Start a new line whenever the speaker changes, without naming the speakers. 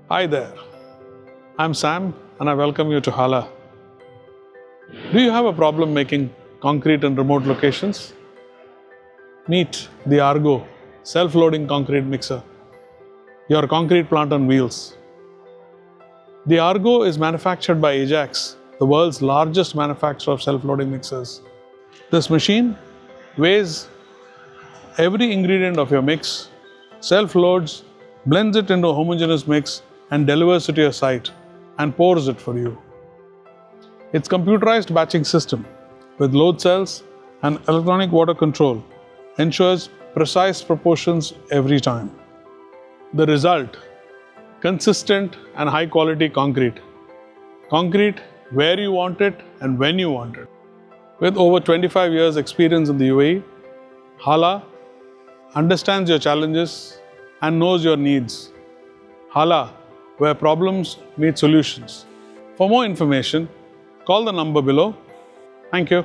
Hi there, I'm Sam and I welcome you to Hala. Do you have a problem making concrete in remote locations? Meet the Argo self-loading concrete mixer, your concrete plant on wheels. The Argo is manufactured by Ajax, the world's largest manufacturer of self-loading mixers. This machine weighs every ingredient of your mix, self-loads, blends it into a homogeneous mix and delivers it to your site and pours it for you. Its computerized batching system with load cells and electronic water control ensures precise proportions every time. The result: consistent and high quality concrete. Concrete where you want it and when you want it. With over 25 years experience in the UAE, Hala understands your challenges and knows your needs. Hala, where problems meet solutions. For more information, call the number below. Thank you.